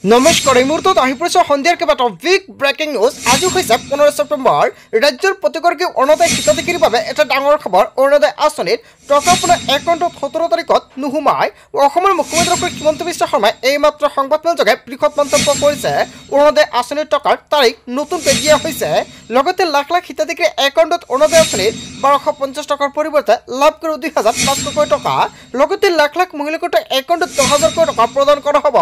নমস্কাৰ এই মুহূৰ্তত আহি পৰিছে সন্ধিয়াৰ কেইবাটাও বিগ ব্ৰেকিং নিউজ। আজি হৈছে 15 ছেপ্টেম্বৰ। ৰাজ্যৰ প্ৰতিগৰাকী অৰুণোদয় হিতাধিকাৰীৰ বাবে এটা ডাঙৰ খবৰ। অৰুণোদয় আঁচনিৰ টকা আপোনাৰ একাউণ্টত 17 তাৰিখত নোসোমায়। অসমৰ মুখ্যমন্ত্ৰী ডক্টৰ হিমন্ত বিশ্ব শৰ্মাই এইমাত্ৰ সংবাদমেলযোগে বৃহৎ মন্তব্য কৰিছে। অৰুণোদয় আঁচনিৰ টকাৰ তাৰিখ নতুনকৈ দিয়া হৈছে। লগতে লাখ লাখ হিতাধিকাৰীৰ একাউণ্টত অৰুণোদয় আঁচনিৰ 1250 টকাৰ পৰিৱৰ্তে লাভ কৰিব 2500 টকা। লগতে লাখ লাখ মহিলাগত একাউণ্টত 10,000 টকা প্ৰদান কৰা হ'ব।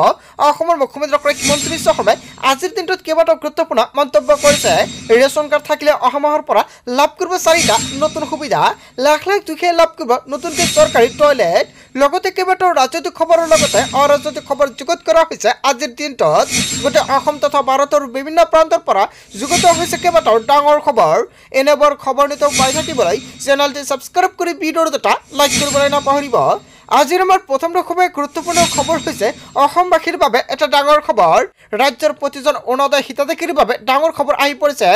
অসমৰ মুখ্যমন্ত্ৰী ডক্টৰ হিমন্ত বিশ্ব শৰ্মাই আজিৰ দিনটোত কেইবাটাও গুৰুত্বপূৰ্ণ মন্তব্য কৰিছে। ৰেচন কাৰ্ড থাকিলে অহা মাহৰ পৰা লাভ কৰিব 4টা নতুন সুবিধা। লাখ লাখ দুখীয়াই লাভ কৰিব নতুনকৈ চৰকাৰী টয়লেট। লগতে কেইবাটাও ৰাজনৈতিক খবৰৰ লগতে অৰাজনৈতিক খবৰ যুগুত কৰা হৈছে। আজিৰ দিনটোত গোটেই অসম তথা ভাৰতৰ বিভিন্ন প্ৰান্তৰ পৰা যুগুত হৈছে কেইবাটাও ডাঙৰ খবৰ। এনেবোৰ খবৰ নিতৌ পাই থাকিবলৈ চেনেলটি ছাবস্ক্ৰাইব কৰি ভিডিঅ'ৰ দুটা লাইক কৰিবলৈ নাপাহৰিব। আজিৰ আমাৰ প্ৰথম খুবেই গুৰুত্বপূৰ্ণ খবৰ হৈছে অসমবাসীৰ বাবে এটা ডাঙৰ খবৰ। ৰাজ্যৰ প্ৰতিজন অৰুণোদয় হিতাধিকাৰীৰ বাবে ডাঙৰ খবৰ আহি পৰিছে।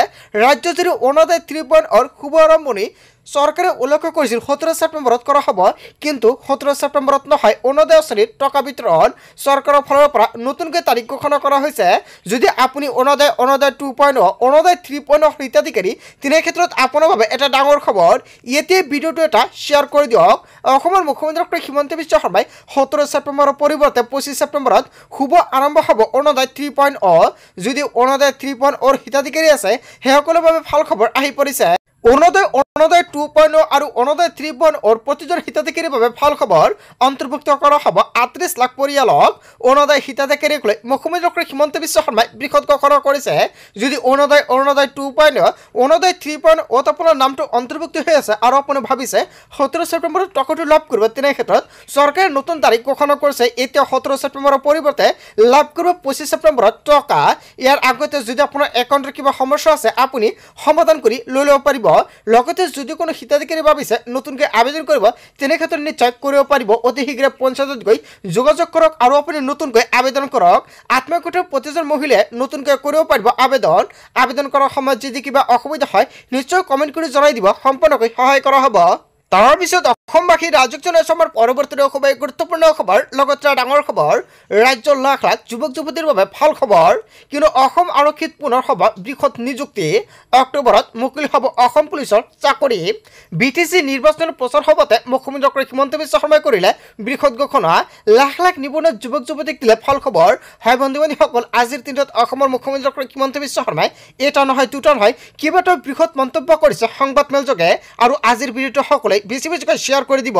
ৰাজ্যজুৰি অৰুণোদয় 3.0 শুভ আৰম্ভণি চৰকাৰে উল্লেখ কৰিছিল 17 ছেপ্টেম্বৰত কৰা হ'ব। কিন্তু 17 ছেপ্টেম্বৰত নহয় অৰুণোদয় আঁচনিৰ টকা বিতৰণ। চৰকাৰৰ ফালৰ পৰা নতুনকৈ তাৰিখ ঘোষণা কৰা হৈছে। যদি আপুনি অৰুণোদয় 2.0 অৰুণোদয় 3.0 হিতাধিকাৰী তেনে ক্ষেত্ৰত আপোনাৰ বাবে এটা ডাঙৰ খবৰ। এতিয়াই ভিডিঅ'টো এটা শ্বেয়াৰ কৰি দিয়ক। অসমৰ মুখ্যমন্ত্ৰী ডক্টৰ হিমন্ত বিশ্ব শৰ্মাই 17 ছেপ্টেম্বৰৰ পৰিৱৰ্তে 25 ছেপ্টেম্বৰত শুভ আৰম্ভ হ'ব অৰুণোদয় 3.0। যদি অৰুণোদয় 3.0 হিতাধিকাৰী আছে সেইসকলৰ বাবে ভাল খবৰ আহি পৰিছে। অৰুণোদয় 2.0 আৰু অৰুণোদয় 3.0 প্ৰতিজন হিতাধিকাৰীৰ বাবে ভাল খবৰ। অন্তৰ্ভুক্ত কৰা হ'ব 38 লাখ পৰিয়ালক। অৰুণোদয় হিতাধিকাৰীক লৈ মুখ্যমন্ত্ৰী ডক্টৰ হিমন্ত বিশ্ব শৰ্মাই বৃহৎ ঘোষণা কৰিছে। যদি অৰুণোদয় 2.0 অৰুণোদয় 3.0 আপোনাৰ নামটো অন্তৰ্ভুক্ত হৈ আছে আৰু আপুনি ভাবিছে 17 ছেপ্টেম্বৰত টকাটো লাভ কৰিব তেনে ক্ষেত্ৰত চৰকাৰে নতুন তাৰিখ ঘোষণা কৰিছে। এতিয়া 17 ছেপ্টেম্বৰৰ পৰিৱৰ্তে লাভ কৰিব 25 ছেপ্টেম্বৰত টকা। ইয়াৰ আগতে যদি আপোনাৰ একাউণ্টৰ কিবা সমস্যা আছে আপুনি সমাধান কৰি লৈ ল'ব পাৰিব। লগতে যদি কোনো হিতাধিকাৰী ভাবিছে নতুনকৈ আবেদন কৰিব তেনে ক্ষেত্ৰত নিশ্চয় কৰিব পাৰিব। অতি শীঘ্ৰে পঞ্চায়তত গৈ যোগাযোগ কৰক আৰু আপুনি নতুনকৈ আবেদন কৰক। আত্মীয়গোটৰ প্ৰতিজন মহিলাই নতুনকৈ কৰিব পাৰিব আবেদন কৰাৰ সময়ত যদি কিবা অসুবিধা হয় নিশ্চয় কমেণ্ট কৰি জনাই দিব, সম্পূৰ্ণকৈ সহায় কৰা হ'ব। তাৰ পিছত অসমবাসী ৰাজক জনাইছে আমাৰ পৰৱৰ্তী খুবেই গুৰুত্বপূৰ্ণ খবৰ। লগতে ডাঙৰ খবৰ ৰাজ্যৰ লাখ লাখ যুৱক যুৱতীৰ বাবে ভাল খবৰ। কিন্তু অসম আৰক্ষীত পুনৰ হ'ব বৃহৎ নিযুক্তি। অক্টোবৰত মুকলি হ'ব অসম পুলিচৰ চাকৰি। BTC নিৰ্বাচনৰ প্ৰচাৰ সভাতে মুখ্যমন্ত্ৰী ডক্টৰ হিমন্ত বিশ্ব শৰ্মাই কৰিলে বৃহৎ ঘোষণা। লাখ লাখ নিবনুৱা যুৱক যুৱতীক দিলে ভাল খবৰ। হয় বন্ধু বান্ধৱীসকল, আজিৰ দিনটোত অসমৰ মুখ্যমন্ত্ৰী ডক্টৰ হিমন্ত বিশ্ব শৰ্মাই এটা নহয় দুটা নহয় কেইবাটাও বৃহৎ মন্তব্য কৰিছে সংবাদমেলযোগে। আৰু আজিৰ ভিডিঅ'টো সকলোৱে বেছি বেছিকৈ শ্বেয়াৰ কৰি দিব।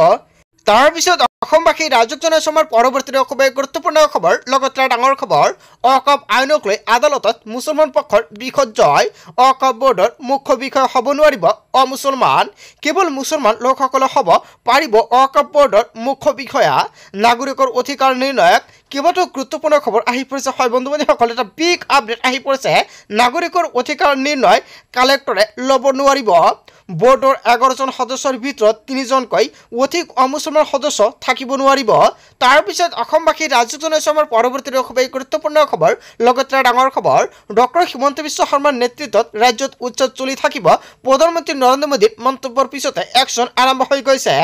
তাৰ পিছত অসমবাসী ৰাজক জনাইছে আমাৰ পৰৱৰ্তী খুবেই গুৰুত্বপূৰ্ণ খবৰ। লগতে ডাঙৰ খবৰ অকাপ আইনক লৈ আদালতত মুছলমান পক্ষৰ বৃহৎ জয়। অকাপ বোৰ্ডৰ মুখ্য বিষয়া হ'ব নোৱাৰিব অমুছলমান, কেৱল মুছলমান লোকসকলে হ'ব পাৰিব অকাপ বোৰ্ডৰ মুখ্য বিষয়া। নাগৰিকৰ অধিকাৰ নিৰ্ণয়ক কেইবাটাও গুৰুত্বপূৰ্ণ খবৰ আহি পৰিছে। হয় বন্ধু বান্ধৱীসকল, এটা বিগ আপডেট আহি পৰিছে। নাগৰিকৰ অধিকাৰ নিৰ্ণয় কালেক্টৰে ল'ব নোৱাৰিব। বোৰ্ডৰ 11জন সদস্যৰ ভিতৰত 3জনকৈ অধিক অমুছলমান সদস্য থাকিব নোৱাৰিব। তাৰপিছত অসমবাসী ৰাজক জনাইছে আমাৰ পৰৱৰ্তী খুবেই গুৰুত্বপূৰ্ণ খবৰ। লগতে ডাঙৰ খবৰ ডক্টৰ হিমন্ত বিশ্ব শৰ্মাৰ নেতৃত্বত ৰাজ্যত উৎসৱ চলি থাকিব। প্ৰধানমন্ত্ৰী নৰেন্দ্ৰ মোদীৰ মন্তব্যৰ পিছতে একশ্যন আৰম্ভ হৈ গৈছে।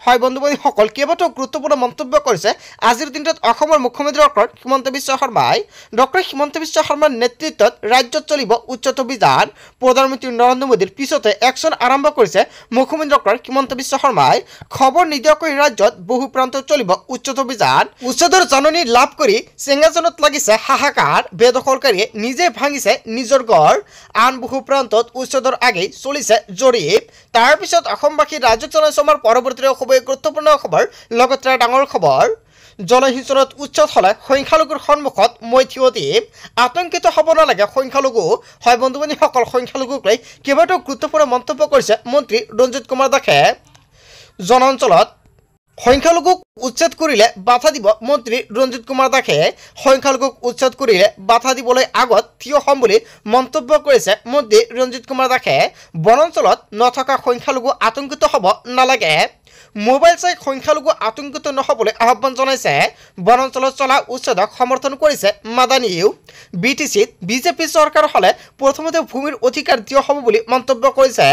হয় বন্ধু বান্ধৱীসকল, কেইবাটাও গুৰুত্বপূৰ্ণ মন্তব্য কৰিছে আজিৰ দিনটোত অসমৰ মুখ্যমন্ত্ৰী ডক্টৰ হিমন্ত বিশ্ব শৰ্মাই। ডক্টৰ হিমন্ত বিশ্ব শৰ্মাৰ নেতৃত্বত ৰাজ্যত চলিব উচ্চত অভিযান। প্ৰধানমন্ত্ৰী নৰেন্দ্ৰ মোদীৰ পিছতে একশ্যন আৰম্ভ কৰিছে মুখ্যমন্ত্ৰী ডক্টৰ হিমন্ত বিশ্ব শৰ্মাই। খবৰ নিদিয়াকৈ ৰাজ্যত বহু প্ৰান্তত চলিব উচ্চত অভিযান। উচ্ছেদৰ জাননী লাভ কৰি চেঙাজনত লাগিছে হাহাকাৰ। বেদখলকাৰীয়ে নিজে ভাঙিছে নিজৰ ঘৰ। আন বহু প্ৰান্তত উচ্ছেদৰ আগেই চলিছে জৰীপ। তাৰপিছত অসমবাসী ৰাজক জনাইছে আমাৰ পৰৱৰ্তী খুবেই গুৰুত্বপূৰ্ণ খবৰ। লগতে ডাঙৰ খবৰ জলসিঞ্চনত উচ্ছেদ হ'লে সংখ্যালঘুৰ সন্মুখত মই থিয় দিম। আতংকিত হ'ব নালাগে সংখ্যালঘু। হয় বন্ধু বান্ধৱীসকল, সংখ্যালঘুক লৈ কেইবাটাও গুৰুত্বপূৰ্ণ মন্তব্য কৰিছে মন্ত্ৰী ৰঞ্জিত কুমাৰ দাসে। জনাঞ্চলত সংখ্যালঘুক উচ্ছেদ কৰিলে বাধা দিব মন্ত্ৰী ৰঞ্জিত কুমাৰ দাসে। সংখ্যালঘুক উচ্ছেদ কৰিলে বাধা দিবলৈ আগত থিয় হ'ম বুলি মন্তব্য কৰিছে মন্ত্ৰী ৰঞ্জিত কুমাৰ দাসে। বনাঞ্চলত নথকা সংখ্যালঘু আতংকিত হ'ব নালাগে। মোবাইল চাই সংখ্যালঘু আতংকিত নহবলৈ আহ্বান জনাইছে বনাঞ্চলত চলা উচ্ছেদক সমৰ্থন কৰিছে মাদানীয়েও বিটিচিত বিজেপি চৰকাৰ হলে প্ৰথমতে ভূমিৰ অধিকাৰ দিয়া হ'ব বুলি মন্তব্য কৰিছে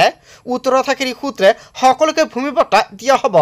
উত্তৰাধিকাৰী সূত্ৰে সকলোকে ভূমি পট্টা দিয়া হ'ব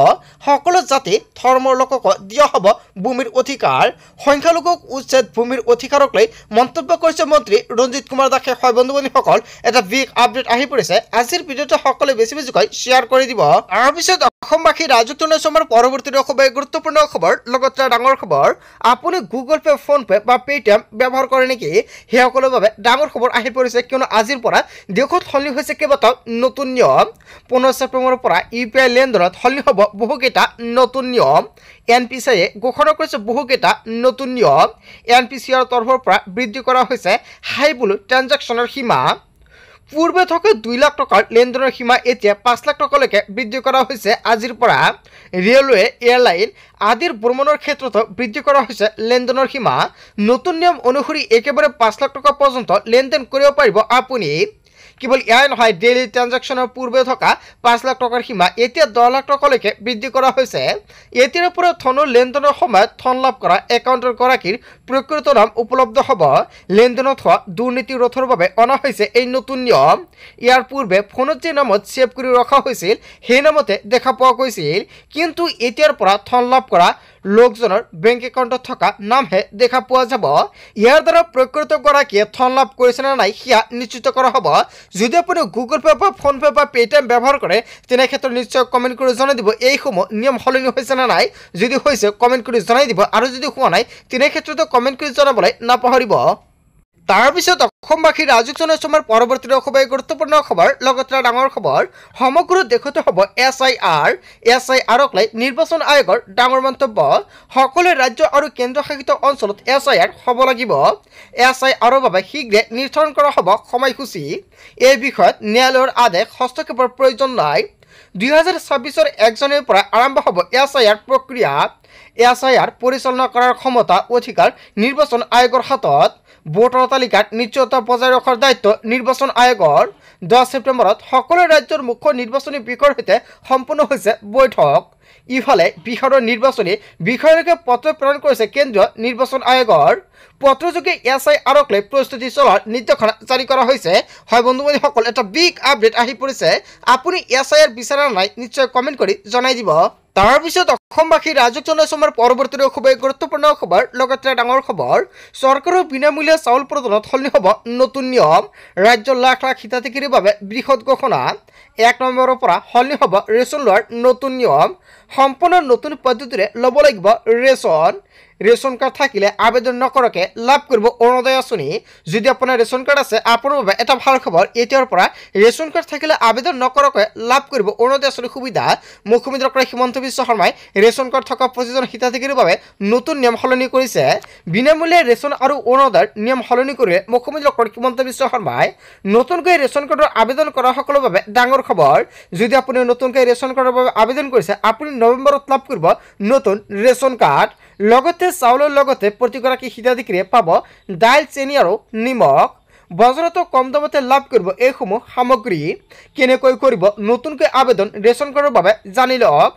সকলো জাতি ধৰ্মৰ লোকক দিয়া হ'ব ভূমিৰ অধিকাৰ সংখ্যালঘুক উচ্ছেদ ভূমিৰ অধিকাৰক লৈ মন্তব্য কৰিছে মন্ত্ৰী ৰঞ্জিত কুমাৰ দাসে হয় বন্ধু-বান্ধৱীসকল এটা বিগ আপডেট আহি পৰিছে আজিৰ ভিডিঅ'টো সকলোৱে বেছিকৈ শ্বেয়াৰ কৰি দিব তাৰপিছত অসমবাসী ৰাজকীয় সমাৰ পৰৱৰ্তী খুবেই গুৰুত্বপূৰ্ণ খবৰ লগতে ডাঙৰ খবৰ আপুনি গুগল পে ফোন পে বা পেটিএম ব্যৱহাৰ কৰে নেকি সেই সকলৰ বাবে ডাঙৰ খবৰ আহি পৰিছে কিয়নো আজিৰ পৰা দেশত সলনি হৈছে কেইবাটাও নতুন নিয়ম 15 ছেপ্টেম্বৰৰ পৰা ইউপিআই লেনদেনত সলনি হ'ব বহুকেইটা নতুন নিয়ম এনপিচিয়ে ঘোষণা কৰিছে বহুকেইটা নতুন নিয়ম এনপিচিৰ তৰফৰ পৰা বৃদ্ধি কৰা হৈছে হাই ব্লু ট্ৰানজেকশ্যনৰ সীমা পূৰ্বে থকা 2 লাখ টকাৰ লেনদেনৰ সীমা এতিয়া 5 লাখ টকালৈকে বৃদ্ধি কৰা হৈছে আজিৰ পৰা ৰেলৱে এয়াৰলাইন আদিৰ ভ্ৰমণৰ ক্ষেত্ৰত বৃদ্ধি কৰা হৈছে লেনদেনৰ সীমা নতুন নিয়ম অনুসৰি একেবাৰে 5 লাখ টকা পৰ্যন্ত লেনদেন কৰিব পাৰিব আপুনি কেৱল ইয়াই নহয় ডেইলি ট্ৰানজেকশ্যনৰ পূৰ্বে থকা 5 লাখ টকাৰ সীমা এতিয়া 10 লাখ টকালৈকে বৃদ্ধি কৰা হৈছে এতিয়াৰ পৰা ধনৰ লেনদেনৰ সময়ত ধন লাভ কৰা একাউণ্টৰ গৰাকীৰ প্ৰকৃত নাম উপলব্ধ হ'ব লেনদেনত হোৱা দুৰ্নীতি ৰোধৰ বাবে অনা হৈছে এই নতুন নিয়ম ইয়াৰ পূৰ্বে ফোনত যে নামত সেভ কৰি ৰখা হৈছিল সেই নামতে দেখা পোৱা গৈছিল কিন্তু এতিয়াৰ পৰা ধন লাভ কৰা লোকজনৰ বেংক একাউণ্টত থকা নামহে দেখা পোৱা যাব ইয়াৰ দ্বাৰা প্ৰকৃত গৰাকীয়ে ধন লাভ কৰিছে নে নাই সেয়া নিশ্চিত কৰা হ'ব যদি আপুনি গুগল পে বা ফোন পে বা পেটিএম ব্যৱহাৰ কৰে তেনে ক্ষেত্ৰত নিশ্চয় কমেণ্ট কৰি জনাই দিব এইসমূহ নিয়ম সলনি হৈছে নে নাই যদি হৈছে কমেণ্ট কৰি জনাই দিব আৰু যদি হোৱা নাই তেনে ক্ষেত্ৰত কমেণ্ট কৰি জনাবলৈ নাপাহৰিব তাৰপিছত অসমবাসী ৰাজকীয় সমাৰ পৰৱৰ্তী খুবেই গুৰুত্বপূৰ্ণ খবৰ লগতে ডাঙৰ খবৰ সমগ্ৰ দেশতে হ'ব এছআইআৰক লৈ নিৰ্বাচন আয়োগৰ ডাঙৰ মন্তব্য সকলো ৰাজ্য আৰু কেন্দ্ৰশাসিত অঞ্চলত এছআইআৰ হ'ব লাগিব এছআইআৰৰ বাবে শীঘ্ৰে নিৰ্ধাৰণ কৰা হ'ব সময়সূচী এই বিষয়ত ন্যায়ালয়ৰ আদেশ হস্তক্ষেপৰ প্ৰয়োজন নাই 2026 1 জানুৱাৰীৰ পৰা আৰম্ভ হ'ব এছআইআৰ প্ৰক্ৰিয়া এছআইআৰ পৰিচালনা কৰাৰ ক্ষমতা অধিকাৰ নিৰ্বাচন আয়োগৰ হাতত ভোটাৰ তালিকাত নিশ্চয়তা বজাই ৰখাৰ দায়িত্ব নিৰ্বাচন আয়োগৰ 10 ছেপ্টেম্বৰত সকলো ৰাজ্যৰ মুখ্য নিৰ্বাচনী বিষয়াৰ সৈতে সম্পূৰ্ণ হৈছে বৈঠক ইফালে বিহাৰৰ নিৰ্বাচনী বিষয়ালৈকে পত্ৰ প্ৰেৰণ কৰিছে কেন্দ্ৰীয় নিৰ্বাচন আয়োগৰ পত্ৰযোগে এছআইআৰক লৈ প্ৰস্তুতি চলোৱাৰ নিৰ্দেশনা জাৰি কৰা হৈছে হয় বন্ধু-বান্ধৱীসকল এটা বিগ আপডেট আহি পৰিছে আপুনি এছআইআৰ বিচাৰা নাই নিশ্চয় কমেণ্ট কৰি জনাই দিব তাৰপিছত অসমবাসী ৰাজকীয় সমাৰ পৰৱৰ্তী খুবেই গুৰুত্বপূৰ্ণ খবৰ লগতে ডাঙৰ খবৰ চৰকাৰৰ বিনামূলীয়া চাউল প্ৰদানত সলনি হ'ব নতুন নিয়ম ৰাজ্যৰ লাখ লাখ হিতাধিকাৰীৰ বাবে বৃহৎ ঘোষণা 1 নম্বৰৰ পৰা সলনি হ'ব ৰেচন লোৱাৰ নতুন নিয়ম সম্পূৰ্ণ নতুন পদ্ধতিৰে ল'ব লাগিব ৰেচন কাৰ্ড থাকিলে আবেদন নকৰাকৈ লাভ কৰিব অৰুণোদয় আঁচনি যদি আপোনাৰ ৰেচন কাৰ্ড আছে আপোনাৰ বাবে এটা ভাল খবৰ এতিয়াৰ পৰা ৰেচন কাৰ্ড থাকিলে আবেদন নকৰাকৈ লাভ কৰিব অৰুণোদয় আঁচনিৰ সুবিধা মুখ্যমন্ত্ৰী ডক্টৰ হিমন্ত বিশ্ব শৰ্মাই ৰেচন কাৰ্ড থকা প্ৰতিজন হিতাধিকাৰীৰ বাবে নতুন নিয়ম সলনি কৰিছে বিনামূলীয়া ৰেচন আৰু অৰুণোদয়ৰ নিয়ম সলনি কৰি মুখ্যমন্ত্ৰী ডক্টৰ হিমন্ত বিশ্ব শৰ্মাই নতুনকৈ ৰেচন কাৰ্ডৰ আবেদন কৰা সকলৰ বাবে ডাঙৰ খবৰ যদি আপুনি নতুনকৈ ৰেচন কাৰ্ডৰ বাবে আবেদন কৰিছে আপুনি নৱেম্বৰত লাভ কৰিব নতুন ৰেচন কাৰ্ড লগতে চাউলৰ লগতে প্ৰতিগৰাকী হিতাধিকাৰীয়ে পাব দাইল চেনি আৰু নিমখ বজাৰতো কম দামতে লাভ কৰিব এইসমূহ সামগ্ৰী কেনেকৈ কৰিব নতুনকৈ আবেদন ৰেচন কাৰ্ডৰ বাবে জানি লওক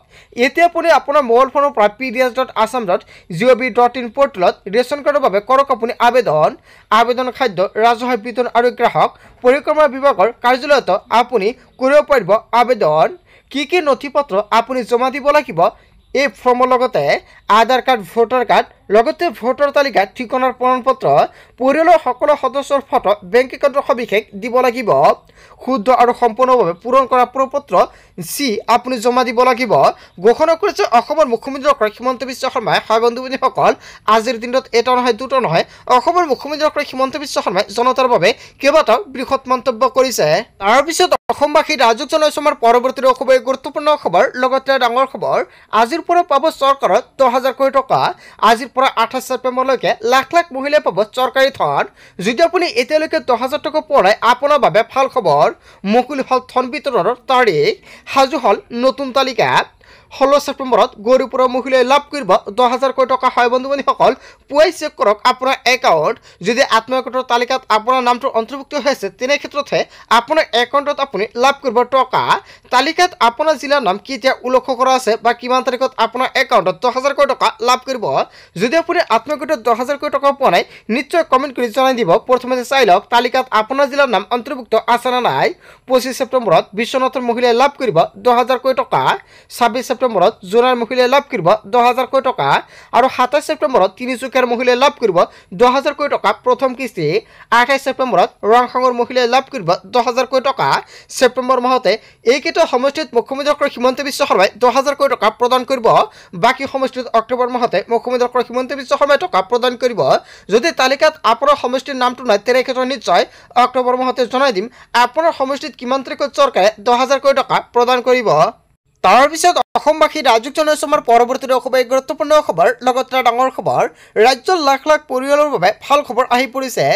এতিয়া আপুনি আপোনাৰ মোবাইল ফোনৰ পৰা pds.assam.gov.in পৰ্টেলত ৰেচন কাৰ্ডৰ বাবে কৰক আপুনি আবেদন খাদ্য ৰাজহুৱা বিতৰণ আৰু গ্ৰাহক পৰিক্ৰমা বিভাগৰ কাৰ্যালয়ত আপুনি কৰিব পাৰিব আবেদন কি নথিপত্ৰ আপুনি জমা দিব লাগিব এই ফৰ্মৰ লগতে আধাৰ কাৰ্ড ভোটাৰ কাৰ্ড লগতে ভোটাৰ তালিকাত ঠিকনাৰ প্ৰমাণপত্ৰ পৰিয়ালৰ সকলো সদস্যৰ ফটো বেংক একাউণ্টৰ সবিশেষ দিব লাগিব শুদ্ধ আৰু সম্পূৰ্ণভাৱে পূৰণ কৰা প্ৰপত্ৰ চি আপুনি জমা দিব লাগিব ঘোষণা কৰিছে অসমৰ মুখ্যমন্ত্ৰী ডক্টৰ হিমন্ত বিশ্ব শৰ্মাই হয় বন্ধু-বান্ধৱীসকল আজিৰ দিনত এটা নহয় দুটা নহয় অসমৰ মুখ্যমন্ত্ৰী ডক্টৰ হিমন্ত বিশ্ব শৰ্মাই জনতাৰ বাবে কেইবাটাও বৃহৎ মন্তব্য কৰিছে তাৰপিছত অসমবাসী ৰাজকীয় সমাৰ পৰৱৰ্তী খুবেই গুৰুত্বপূৰ্ণ খবৰ লগতে ডাঙৰ খবৰ আজিৰ পৰা পাব চৰকাৰত 10,000 কোটি টকা আজিৰ পৰা 28 ছেপ্টেম্বৰলৈকে লাখ লাখ মহিলাই পাব চৰকাৰী ধন যদি আপুনি এতিয়ালৈকে 10,000 টকা পোৱা নাই আপোনাৰ বাবে ভাল খবৰ মুকলি হল ধন বিতৰণৰ তাৰিখ সাজু হল নতুন তালিকা 16 ছেপ্টেম্বৰত গৌৰীপুৰৰ মহিলাই লাভ কৰিব 10,000 কোটি টকা। হয় বন্ধু বান্ধৱীসকল, পুৱাই চেক কৰক আপোনাৰ একাউণ্ট, যদি আত্মীয়তাৰ তালিকাত আপোনাৰ নামটো অন্তৰ্ভুক্ত হৈছে তেনে ক্ষেত্ৰতহে আপোনাৰ একাউণ্টত আপুনি লাভ কৰিব টকা। তালিকাত আপোনাৰ জিলাৰ নাম কেতিয়া উল্লেখ কৰা আছে বা কিমান তাৰিখত আপোনাৰ একাউণ্টত 10,000 কোটি টকা লাভ কৰিব। যদি আপুনি আত্মীয়তাত 10,000 কোটি টকা পোৱা নাই নিশ্চয় কমেণ্ট কৰি জনাই দিব। প্ৰথমে চাই লওক তালিকাত আপোনাৰ জিলাৰ নাম অন্তৰ্ভুক্ত আছে নে নাই। 25 ছেপ্টেম্বৰত বিশ্বনাথৰ মহিলাই লাভ কৰিব 10,000 কোটি টকা। 26 ছেপ্টেম্বৰত জোনাৰ মহিলাই লাভ কৰিব 10,000 কোটি টকা আৰু 27 ছেপ্টেম্বৰত তিনিচুকীয়াৰ মহিলাই লাভ কৰিব 10,000 কোটি টকা প্ৰথম কিস্তি। 28 ছেপ্টেম্বৰত ৰংখাঙৰ মহিলাই লাভ কৰিব 10,000 কোটি টকা। ছেপ্টেম্বৰ মাহতে এইকেইটা সমষ্টিত মুখ্যমন্ত্ৰী ডক্টৰ হিমন্ত বিশ্ব শৰ্মাই 10,000 কোটি টকা প্ৰদান কৰিব। বাকী সমষ্টিত অক্টোবৰ মাহতে মুখ্যমন্ত্ৰী ডক্টৰ হিমন্ত বিশ্ব শৰ্মাই টকা প্ৰদান কৰিব। যদি তালিকাত আপোনাৰ সমষ্টিৰ নামটো নাই তেনে ক্ষেত্ৰত নিশ্চয় অক্টোবৰ মাহতে জনাই দিম আপোনাৰ সমষ্টিত কিমান তাৰিখত চৰকাৰে 10,000 কোটি টকা প্ৰদান কৰিব। তাৰপিছত অসমবাসী ৰাজুক জনাইছোঁ আমাৰ পৰৱৰ্তী খুব গুৰুত্বপূৰ্ণ খবৰ, লগতে ডাঙৰ খবৰ। ৰাজ্যৰ লাখ লাখ পৰিয়ালৰ বাবে ভাল খবৰ আহি পৰিছে।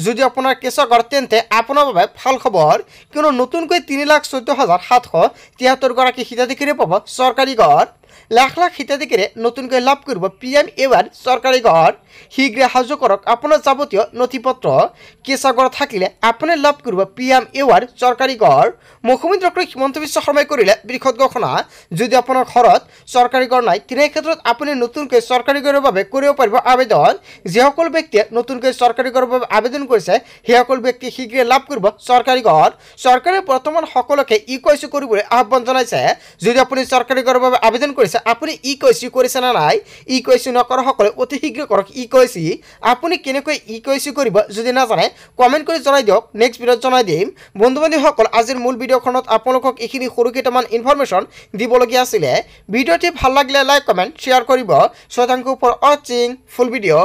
যদি আপোনাৰ কেঁচা ঘৰ তেন্তে আপোনাৰ বাবে ভাল খবৰ, কিয়নো নতুনকৈ 3,14,773 গৰাকী হিতাধিকাৰী পাব চৰকাৰী ঘৰ। লাখ লাখ হিতাধিকাৰীয়ে নতুনকৈ লাভ কৰিব PMAY চৰকাৰী ঘৰ। শীঘ্ৰে সাজু কৰক আপোনাৰ যাৱতীয় নথি পত্ৰ। কেঁচা ঘৰ থাকিলে আপুনি লাভ কৰিব PMAY চৰকাৰী ঘৰ। মুখ্যমন্ত্ৰী ডক্টৰ হিমন্ত বিশ্ব শৰ্মাই কৰিলে বৃহৎ ঘোষণা। যদি আপোনাৰ ঘৰত চৰকাৰী ঘৰ নাই তেনে ক্ষেত্ৰত আপুনি নতুনকৈ চৰকাৰী ঘৰৰ বাবে কৰিব পাৰিব আবেদন। যিসকল ব্যক্তিয়ে নতুনকৈ চৰকাৰী ঘৰৰ বাবে আবেদন কৰিছে সেইসকল ব্যক্তিয়ে শীঘ্ৰে লাভ কৰিব চৰকাৰী ঘৰ। চৰকাৰে বৰ্তমান সকলোকে EKYC কৰিবলৈ আহ্বান জনাইছে। যদি আপুনি চৰকাৰী ঘৰৰ বাবে আবেদন কৰিছে আপুনি EKYC কৰিছে নে নাই, EKYC নকৰাসকলে অতি শীঘ্ৰে কৰক EKYC। আপুনি কেনেকৈ EKYC কৰিব যদি নাজানে কমেণ্ট কৰি জনাই দিয়ক, নেক্সট ভিডিঅ'ত জনাই দিম। বন্ধু বান্ধৱীসকল, আজিৰ মূল ভিডিঅ'খনত আপোনালোকক এইখিনি সৰু কেইটামান ইনফৰমেশ্যন দিবলগীয়া আছিলে। ভিডিঅ'টি ভাল লাগিলে লাইক কমেণ্ট শ্বেয়াৰ কৰিব। So thank you for watching full video.